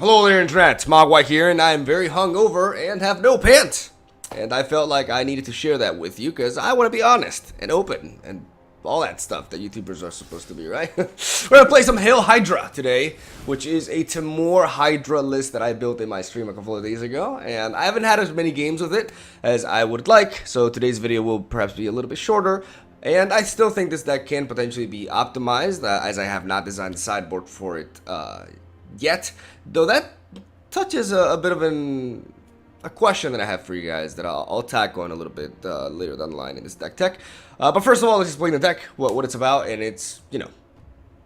Hello there, Internet. Mogwai here, and I am very hungover and have no pants. And I felt like I needed to share that with you because I want to be honest and open and all that stuff that YouTubers are supposed to be, right? We're going to play some Hydra today, which is a Timur Hydra list that I built in my stream a couple of days ago. And I haven't had as many games with it as I would like, so today's video will perhaps be a little bit shorter. And I still think this deck can potentially be optimized, as I have not designed the sideboard for it yet, though that touches a bit of a question that I have for you guys that I'll tackle on a little bit later down the line in this deck tech. But first of all, let's explain the deck, what it's about, and it's,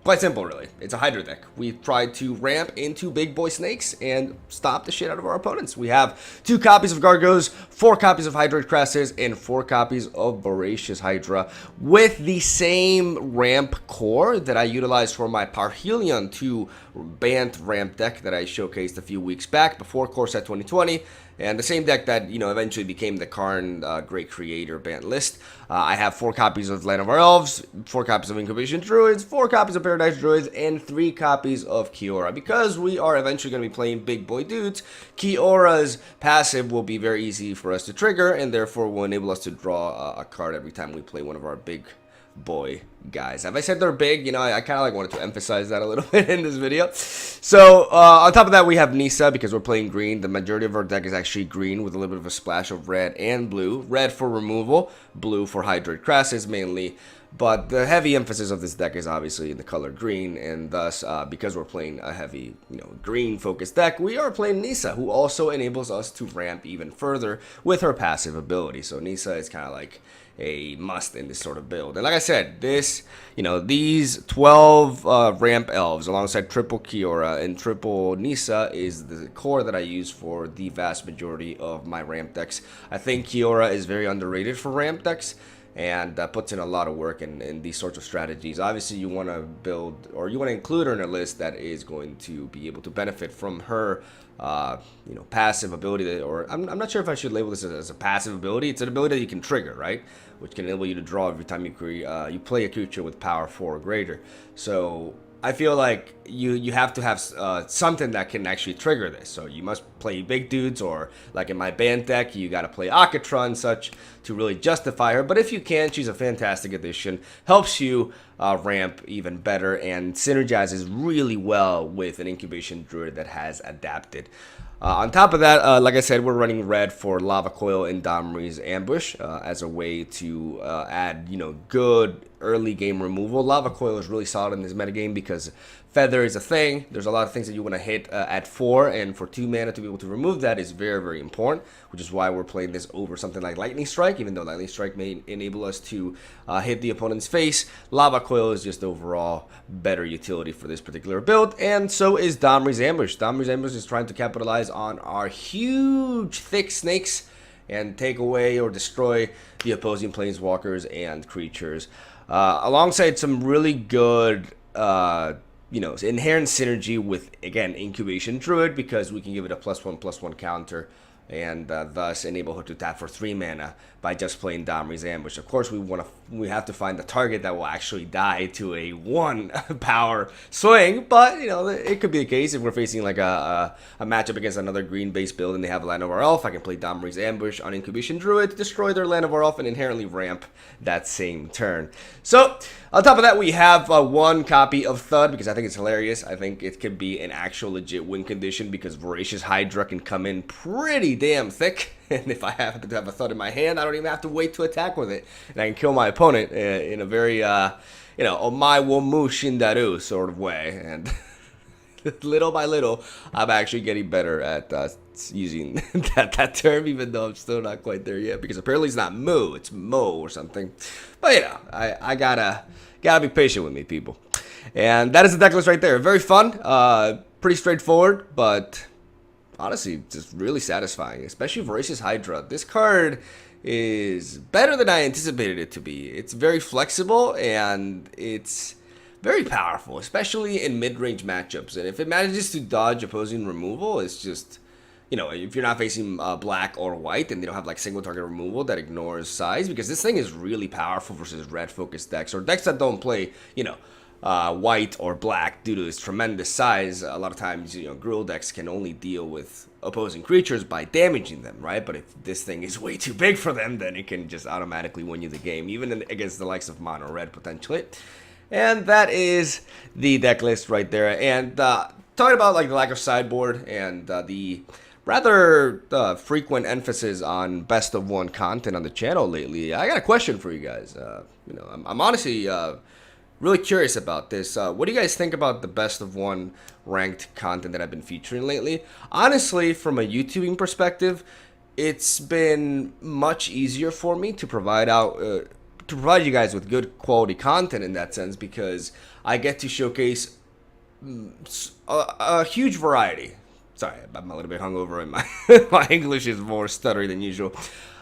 quite simple, really. It's a Hydra deck. We've tried to ramp into big boy snakes and stop the shit out of our opponents. We have 2 copies of Gargos, 4 copies of Hydra Crasses, and 4 copies of Voracious Hydra with the same ramp core that I utilized for my Parhelion 2 Bant ramp deck that I showcased a few weeks back before Coreset 2020. And the same deck that, eventually became the Karn Great Creator Bant list. I have 4 copies of Land of Our Elves, 4 copies of Incubation Druids, 4 copies of Paradise Druids, and 3 copies of Kiora. Because we are eventually going to be playing big boy dudes, Kiora's passive will be very easy for us to trigger, and therefore will enable us to draw a card every time we play one of our big boy guys. Have I said they're big? I kind of wanted to emphasize that a little bit in this video. So on top of that, we have Nissa because we're playing green. The majority of our deck is actually green with a little bit of a splash of red and blue. Red for removal, blue for Hydra Crasses mainly. But the heavy emphasis of this deck is obviously in the color green, and thus, because we're playing a heavy, green-focused deck, we are playing Nissa, who also enables us to ramp even further with her passive ability. So Nissa is kind of like a must in this sort of build. And like I said, these 12 ramp elves alongside triple Kiora and triple Nissa is the core that I use for the vast majority of my ramp decks. I think Kiora is very underrated for ramp decks, and puts in a lot of work in these sorts of strategies. Obviously, you want to build, or you want to include her in a list that is going to be able to benefit from her, passive ability. Or I'm not sure if I should label this as a passive ability. It's an ability that you can trigger, right? Which can enable you to draw every time you play a creature with power 4 or greater. So I feel like you have to have something that can actually trigger this. So you must play big dudes, or like in my band deck, you got to play Akatra and such to really justify her. But if you can, she's a fantastic addition. Helps you ramp even better and synergizes really well with an Incubation Druid that has adapted. On top of that, like I said, we're running red for Lava Coil and Domri's Ambush as a way to add, good early game removal. Lava Coil is really solid in this metagame because Feather is a thing. There's a lot of things that you want to hit at 4, and for 2 mana to be able to remove that is very, very important, which is why we're playing this over something like Lightning Strike, even though Lightning Strike may enable us to hit the opponent's face. Lava Coil is just overall better utility for this particular build, and so is Domri's Ambush. Domri's Ambush is trying to capitalize on our huge, thick snakes and take away or destroy the opposing planeswalkers and creatures, alongside some really good inherent synergy with, again, Incubation Druid, because we can give it a +1/+1 counter and thus enable her to tap for 3 mana by just playing Domri's Ambush. Of course, we have to find the target that will actually die to a 1 power swing, but it could be the case if we're facing like a matchup against another green-based build and they have Land of Our Elf. I can play Domri's Ambush on Incubation Druid to destroy their Land of Our Elf and inherently ramp that same turn. So on top of that, we have 1 copy of Thud because I think it's hilarious. I think it could be an actual legit win condition because Voracious Hydra can come in pretty damn thick, and if I happen to have a Thud in my hand, I don't even have to wait to attack with it, and I can kill my opponent in a very Omai Womu Shindaru sort of way. And little by little, I'm actually getting better at using that term, even though I'm still not quite there yet, because apparently it's not Moo, it's Mo or something. But I gotta be patient with me, people. And that is the deck list right there. Very fun, pretty straightforward, but honestly, just really satisfying, especially Voracious Hydra. This card is better than I anticipated it to be. It's very flexible, and it's very powerful, especially in mid-range matchups. And if it manages to dodge opposing removal, it's just, if you're not facing black or white and they don't have like single target removal that ignores size, because this thing is really powerful versus red-focused decks or decks that don't play, white or black due to its tremendous size. A lot of times, Gruul decks can only deal with opposing creatures by damaging them, right? But if this thing is way too big for them, then it can just automatically win you the game, even against the likes of mono red potentially. And that is the deck list right there. And talking about like the lack of sideboard and the rather frequent emphasis on best of one content on the channel lately, I got a question for you guys. I'm honestly really curious about this. What do you guys think about the best of one ranked content that I've been featuring lately? Honestly, from a YouTubing perspective, it's been much easier for me to provide you guys with good quality content in that sense, because I get to showcase a huge variety. Sorry, I'm a little bit hungover and my English is more stuttery than usual.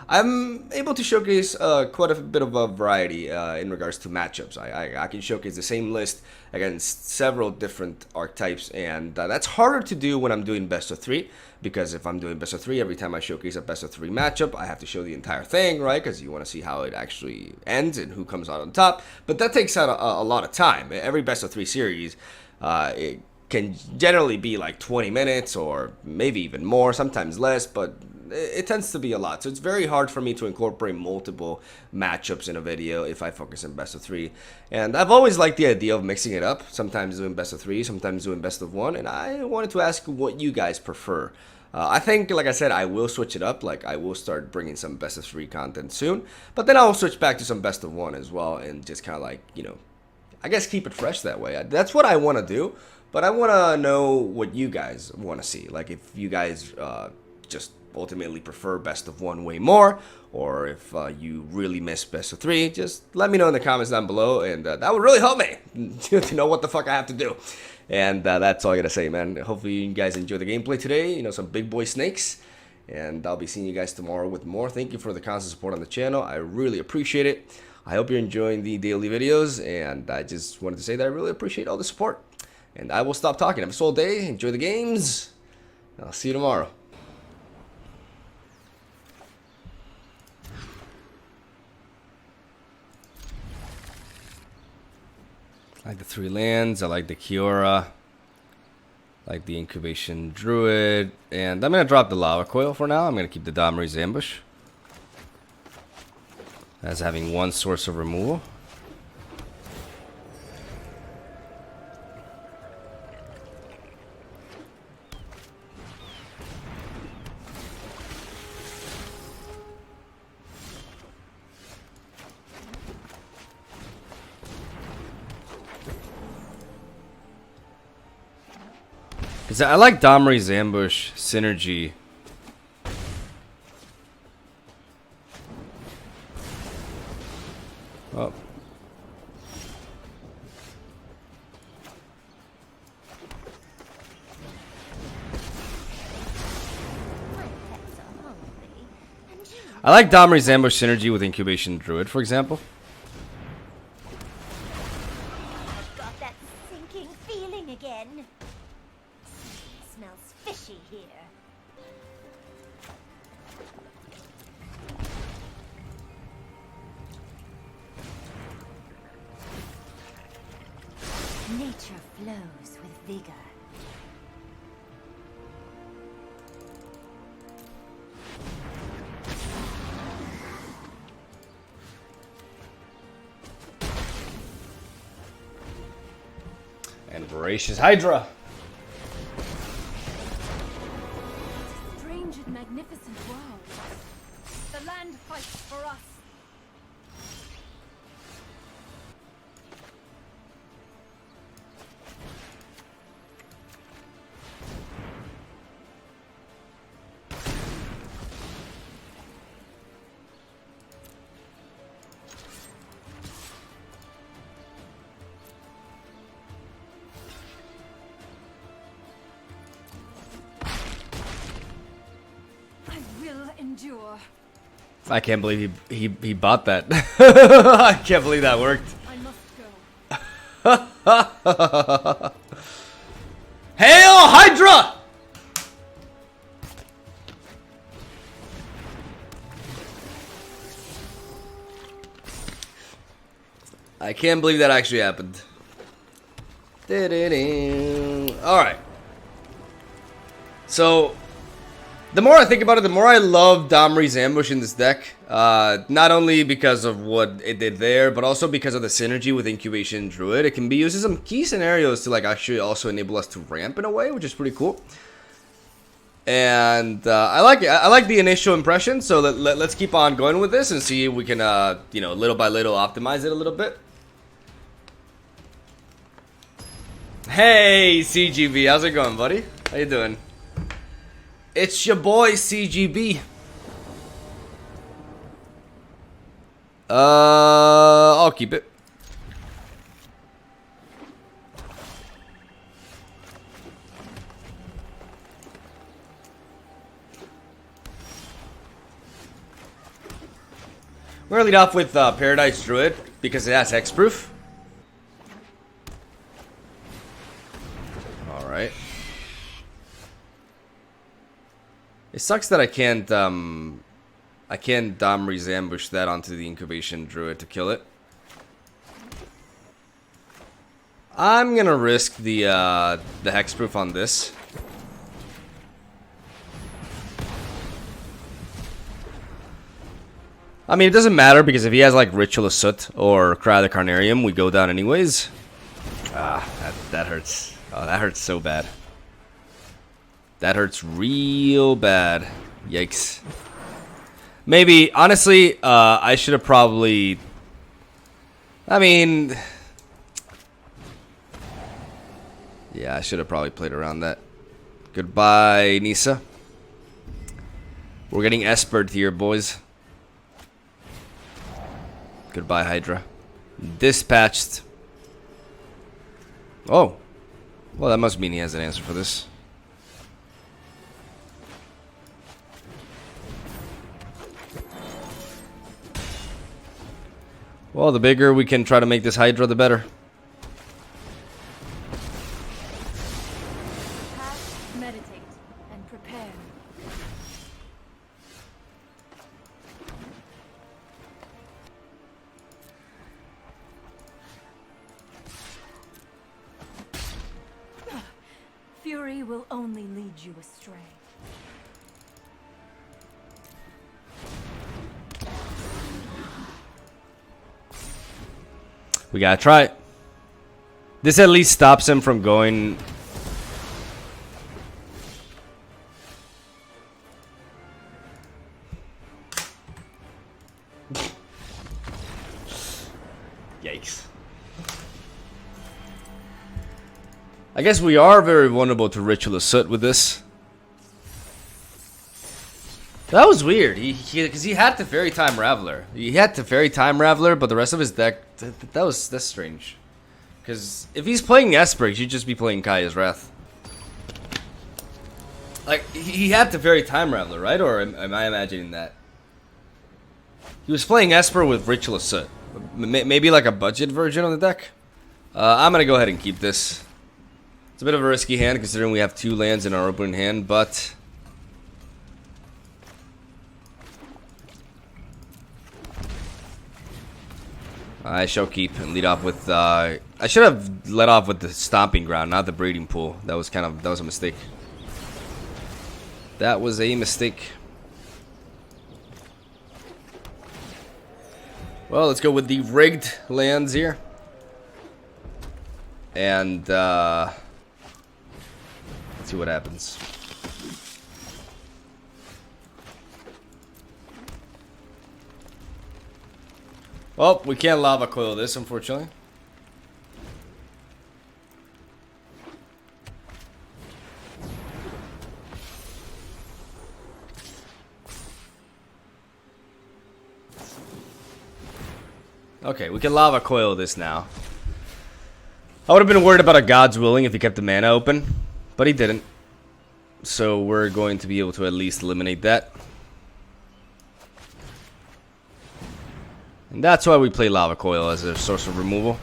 I'm able to showcase quite a bit of a variety in regards to matchups. I can showcase the same list against several different archetypes, and that's harder to do when I'm doing best of 3, because if I'm doing best of 3, every time I showcase a best of 3 matchup, I have to show the entire thing, right? Because you want to see how it actually ends and who comes out on top. But that takes out a lot of time. Every best of 3 series, it can generally be like 20 minutes or maybe even more, sometimes less, but it tends to be a lot. So it's very hard for me to incorporate multiple matchups in a video if I focus on best of 3. And I've always liked the idea of mixing it up, sometimes doing best of 3, sometimes doing best of 1, and I wanted to ask what you guys prefer. I think, like I said, I will switch it up. Like, I will start bringing some best of 3 content soon, but then I'll switch back to some best of 1 as well, and just kind of like, I guess keep it fresh that way. That's what I want to do, but I want to know what you guys want to see. Like, if you guys just ultimately prefer best of 1 way more, or if you really miss best of 3, just let me know in the comments down below, and that would really help me to know what the fuck I have to do. And that's all I gotta say, man. Hopefully you guys enjoy the gameplay today, some big boy snakes, and I'll be seeing you guys tomorrow with more. Thank you for the constant support on the channel. I really appreciate it. I hope you're enjoying the daily videos, and I just wanted to say that I really appreciate all the support. And I will stop talking. Have a swell day. Enjoy the games. I'll see you tomorrow. I like the 3 lands. I like the Kiora. I like the Incubation Druid. And I'm going to drop the Lava Coil for now. I'm going to keep the Domri's Ambush as having 1 source of removal. Because I like Domri's Ambush synergy. Oh. I like Domri's Ambush synergy with Incubation Druid, for example. I've got that sinking feeling again. Smells fishy here. Nature flows with vigor. And voracious Hydra. Strange and magnificent world. The land fights for us. I will endure. I can't believe he bought that. I can't believe that worked. I must go. Hail Hydra! I can't believe that actually happened. Alright. So, the more I think about it, the more I love Domri's ambush in this deck. Not only because of what it did there, but also because of the synergy with Incubation Druid. It can be used in some key scenarios to like actually also enable us to ramp in a way, which is pretty cool. And I like it. I like the initial impression, so let's keep on going with this and see if we can, you know, little by little optimize it a little bit. Hey, CGB, how's it going, buddy? How you doing? It's your boy, CGB. I'll keep it. We're gonna lead off with Paradise Druid because it has hexproof. Alright. It sucks that I can't Domri's ambush that onto the Incubation Druid to kill it. I'm gonna risk the hexproof on this. I mean, it doesn't matter because if he has like Ritual of Soot or Cry of the Carnarium, we go down anyways. Ah, that hurts. Oh, that hurts so bad. That hurts real bad. Yikes. Maybe, honestly, I should have probably... I mean... Yeah, I should have probably played around that. Goodbye, Nisa. We're getting Espered here, boys. Goodbye, Hydra. Dispatched. Oh. Well, that must mean he has an answer for this. Well, the bigger we can try to make this Hydra, the better. Meditate and prepare. Fury will only lead you astray. We gotta try it. This at least stops him from going... Yikes. I guess we are very vulnerable to Ritual of Soot with this. That was weird. Because he had the Fairy Time Raveler. He had the Fairy Time Raveler, but the rest of his deck, that's strange. Because if he's playing Esper, he should just be playing Kaya's Wrath. Like, he had the Fairy Time Raveler, right? Or am I imagining that? He was playing Esper with Ritual of Soot. Maybe like a budget version of the deck. I'm going to go ahead and keep this. It's a bit of a risky hand considering we have 2 lands in our opening hand, but... I shall keep and lead off with, I should have led off with the Stomping Ground, not the Breeding Pool. That was a mistake. That was a mistake. Well, let's go with the rigged lands here. And, let's see what happens. Well, we can't lava coil this, unfortunately. Okay, we can lava coil this now. I would have been worried about a God's Willing if he kept the mana open, but he didn't. So we're going to be able to at least eliminate that. And that's why we play Lava Coil as a source of removal.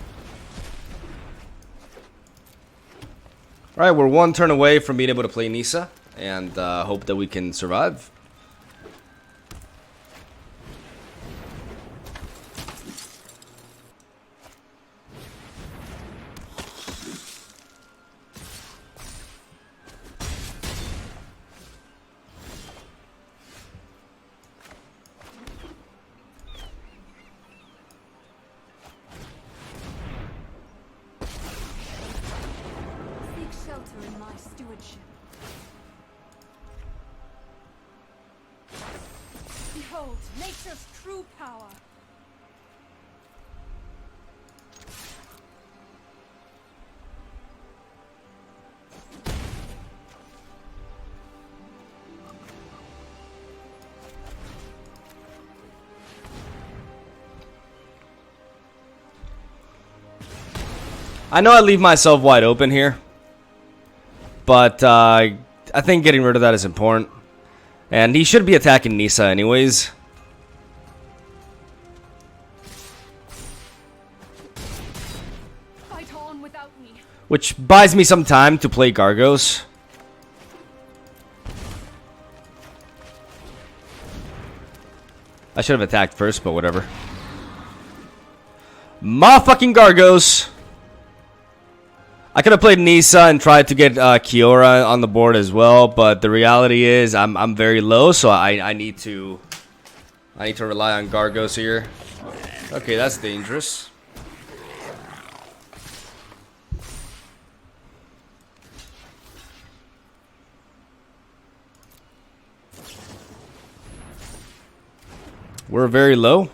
Alright, we're 1 turn away from being able to play Nisa. And hope that we can survive. my stewardship. Behold, nature's true power. I know I leave myself wide open here, but I think getting rid of that is important. And he should be attacking Nisa anyways. Fight on without me. Which buys me some time to play Gargos. I should have attacked first, but whatever. Motherfucking Gargos! I could have played Nisa and tried to get Kiora on the board as well, but the reality is I'm very low, so I need to rely on Gargos here. Okay, that's dangerous. We're very low.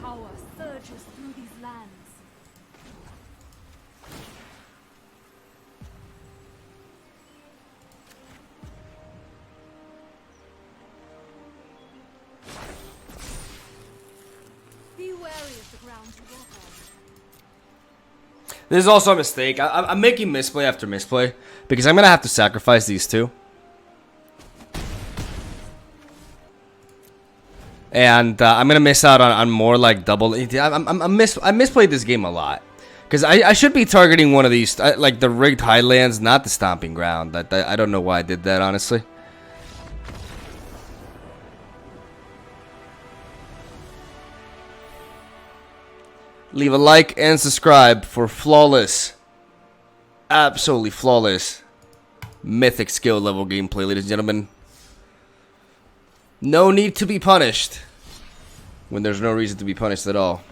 Power surges through these lands. Be wary of the ground you walk on. This is also a mistake. I'm making misplay after misplay because I'm gonna have to sacrifice these two. And I'm gonna miss out on more like double. I misplayed this game a lot because I should be targeting one of these, like the rigged highlands, not the stomping ground. I don't know why I did that, honestly. Leave a like and subscribe for flawless, absolutely flawless, mythic skill level gameplay, ladies and gentlemen. No need to be punished when there's no reason to be punished at all.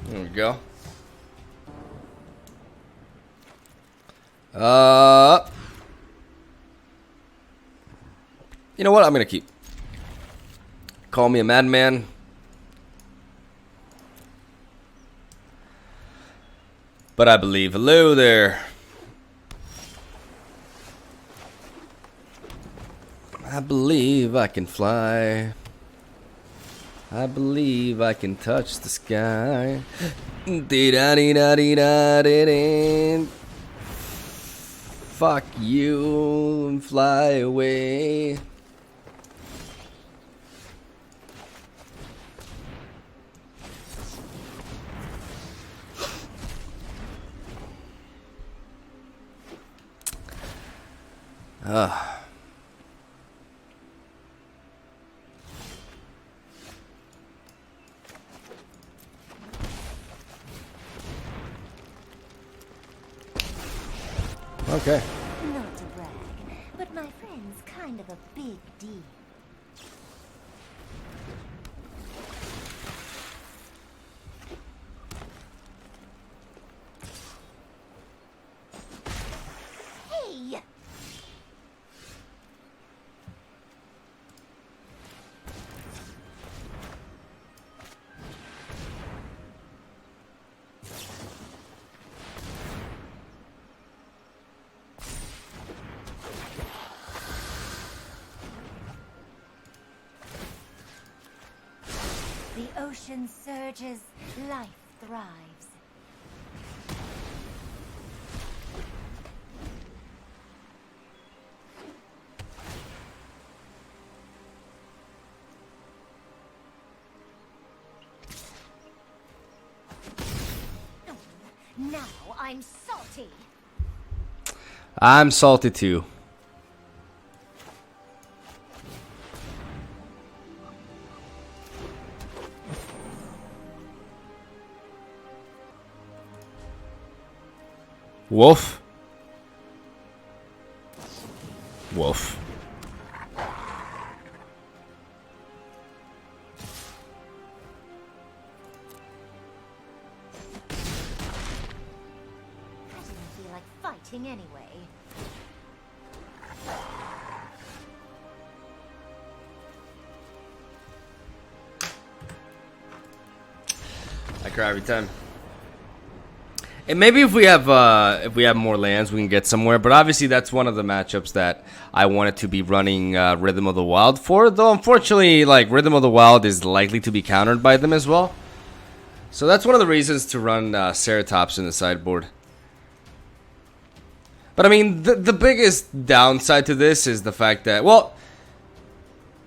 There we go. You know what? I'm gonna keep. Call me a madman. But I believe. Hello there. I believe I can fly. I believe I can touch the sky. Fuck you and fly away. Okay. Not to brag, but my friend's kind of a big deal. Hey! The ocean surges, life thrives. Now I'm salty. I'm salty too. Wolf. Wolf. I didn't feel like fighting anyway. I cry every time. And maybe if we have more lands, we can get somewhere. But obviously, that's one of the matchups that I wanted to be running Rhythm of the Wild for. Though unfortunately, like Rhythm of the Wild is likely to be countered by them as well. So that's one of the reasons to run Ceratops in the sideboard. But I mean, the biggest downside to this is the fact that, well,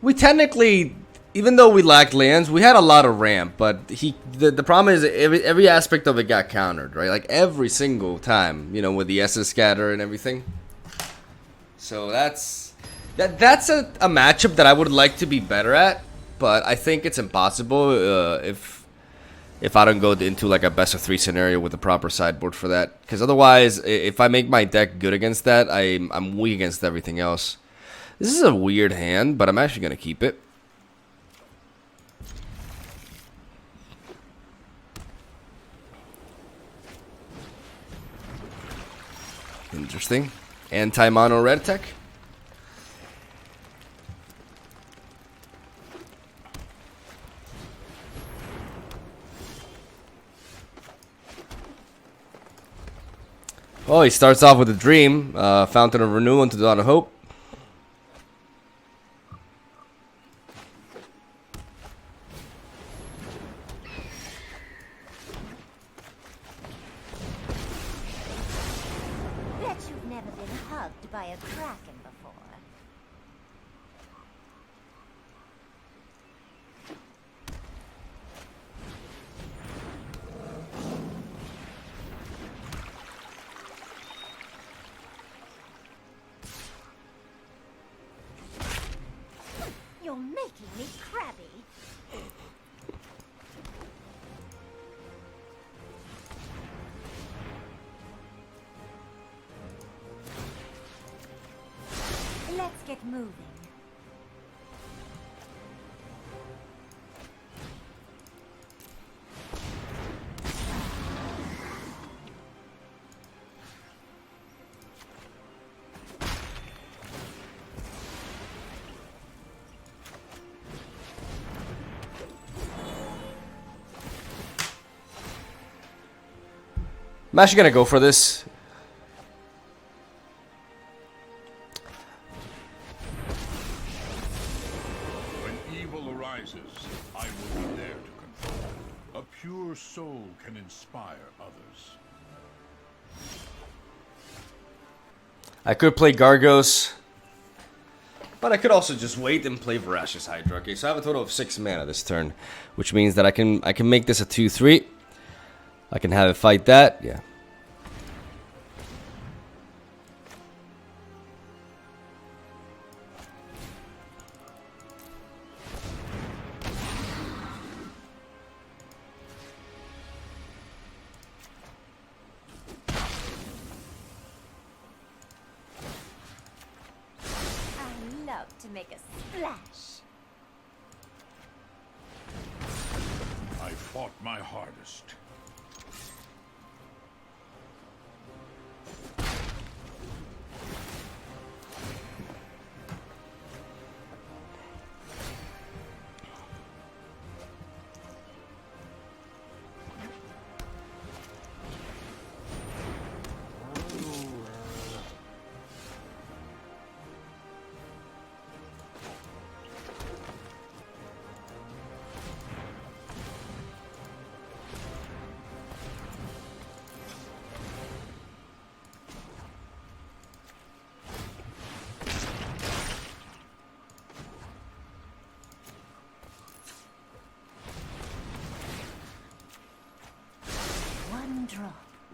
we technically, even though we lacked lands, we had a lot of ramp. But the problem is every aspect of it got countered, right? Like every single time, you know, with the Essence Scatter and everything. So that's a matchup that I would like to be better at, but I think it's impossible if I don't go into like a best of 3 scenario with the proper sideboard for that. Because otherwise, if I make my deck good against that, I'm weak against everything else. This is a weird hand, but I'm actually gonna keep it. Interesting. Anti-mono red tech. Oh, he starts off with a dream. Fountain of Renewal into Dawn of Hope. Bet you've never been hugged by a kraken before. You're making me crabby. Let's get moving. I'm actually gonna go for this. When evil arises, I will be there to control. A pure soul can inspire others. I could play Gargos, but I could also just wait and play Voracious Hydra. Okay, so I have a total of 6 mana this turn, which means that I can make this a 2/3. I can have it fight that, yeah. I love to make a splash. I fought my hardest.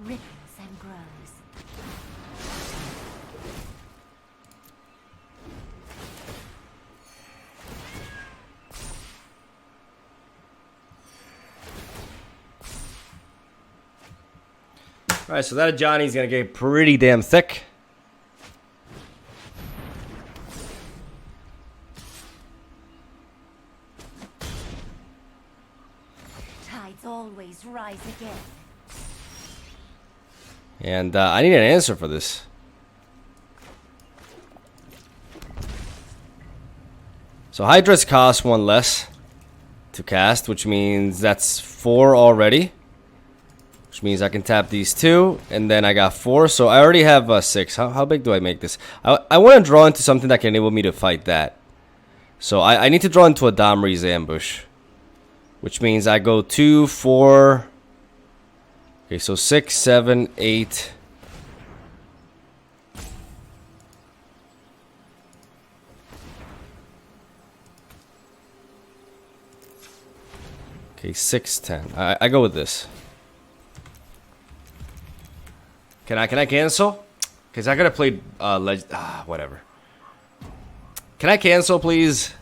ripples and grows. Alright, so that Johnny's gonna get pretty damn thick. Tides always rise again. And I need an answer for this. So Hydra's cost 1 less to cast, which means that's 4 already. Which means I can tap these 2, and then I got 4, so I already have 6. How big do I make this? I want to draw into something that can enable me to fight that. So I need to draw into a Domri's ambush. Which means I go 2, 4... Okay, so 6, 7, 8... Okay, 6, 10. I go with this. Can I cancel? Cause I gotta play whatever. Can I cancel, please?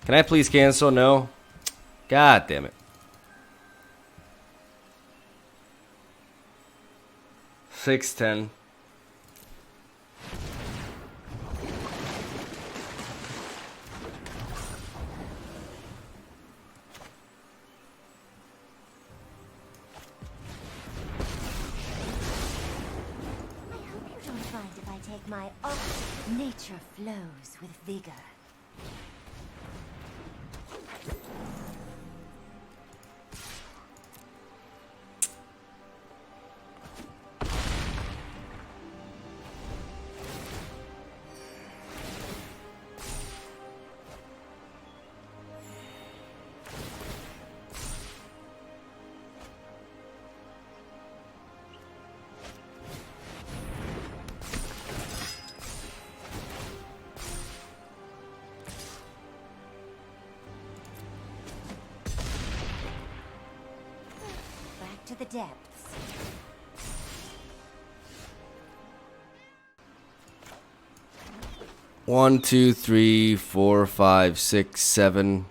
Can I please cancel? No. God damn it. Six, 10. My nature flows with vigor. To the depths. One, 2, 3, 4, 5, 6, 7.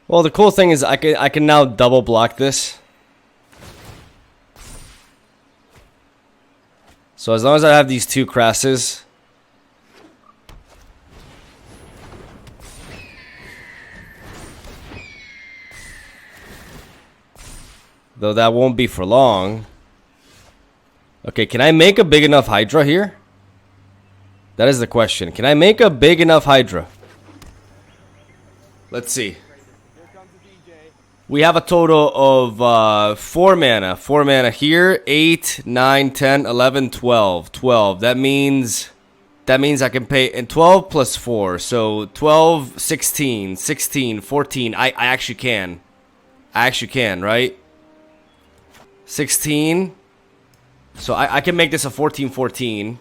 Well, the cool thing is I can now double block this. So as long as I have these 2 crasses. Though that won't be for long. Okay, can I make a big enough Hydra here? That is the question. Can I make a big enough Hydra? Let's see. We have a total of 4 mana. 4 mana here. 8, 9, 10, 11, 12. 12. That means I can pay... And 12 plus 4. So 12, 16, 16, 14. I actually can. I actually can, right? 16. So I can make this a 14, 14.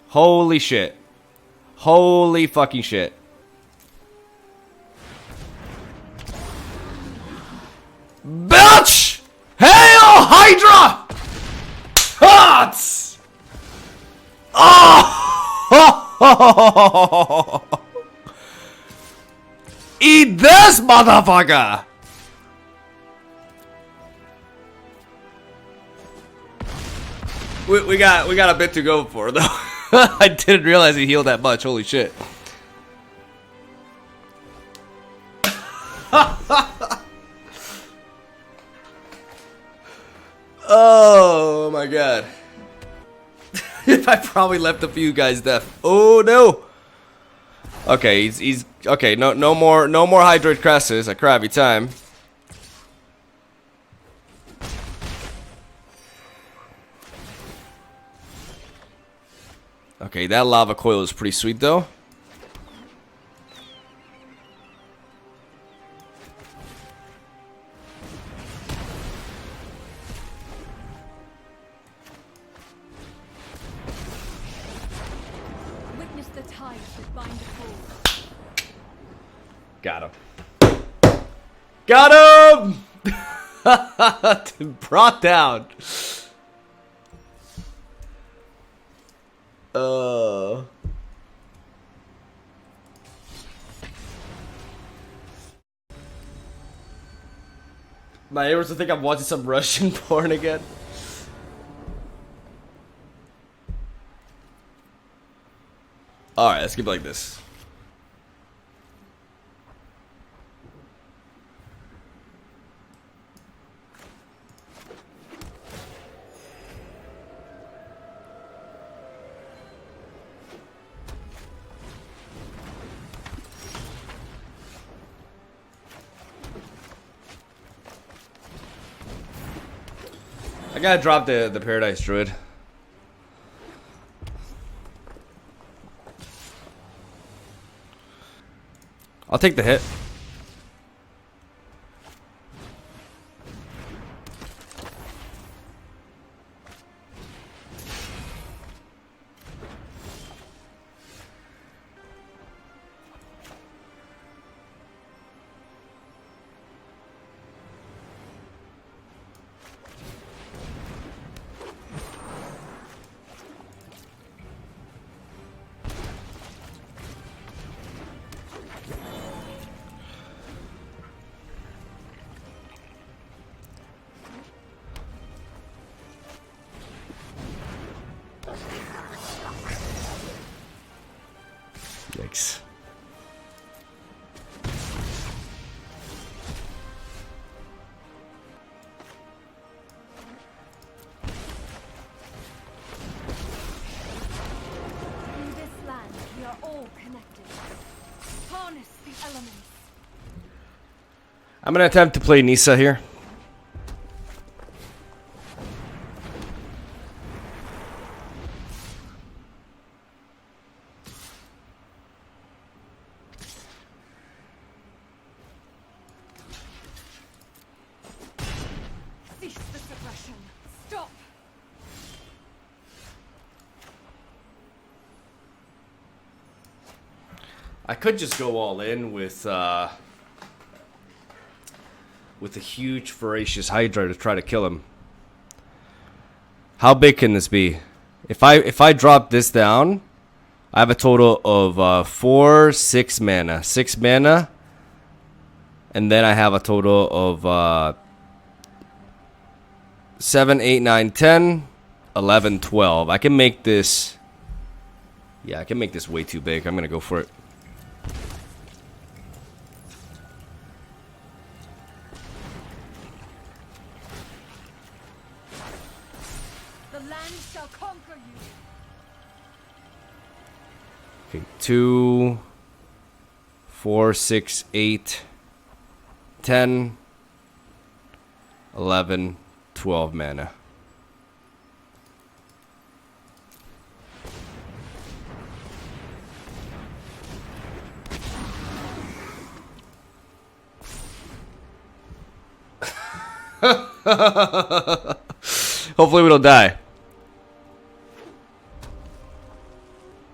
Holy shit. Holy fucking shit. Bitch! Hail Hydra! Huts! Oh! Eat this, motherfucker! We got a bit to go for though. I didn't realize he healed that much. Holy shit. Oh my god. I probably left a few guys deaf. Oh no. Okay, he's okay. No more hydrate crasses at Krabby time. Okay, that lava coil is pretty sweet though. Witness the ties that bind the fold. Got him. Got him! Brought down. My neighbors will think I'm watching some Russian porn again. Alright, let's keep it like this. I gotta drop the Paradise Druid. I'll take the hit. Yikes. In this land, we are all connected. Harness the elements. I'm gonna attempt to play Nisa here. Cease this aggression. Stop. I could just go all in with a huge voracious Hydra to try to kill him. How big can this be? If I drop this down, I have a total of 6 mana. 6 mana. And then I have a total of 7, 8, 9, 10, 11, 12. I can make this... Yeah, I can make this way too big. I'm going to go for it. The land shall conquer you. Okay, 2, 4, 6, 8, 10, 11, 12 mana. Hopefully we don't die.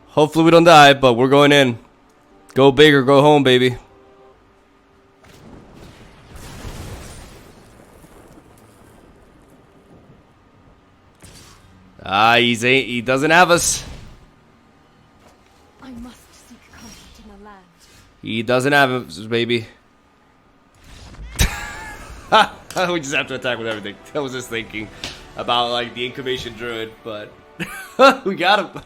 Hopefully we don't die, but we're going in. Go big or go home, baby. He doesn't have us. I must seek comfort in the land. He doesn't have us, baby. We just have to attack with everything. I was just thinking about like the incubation druid, but we got him.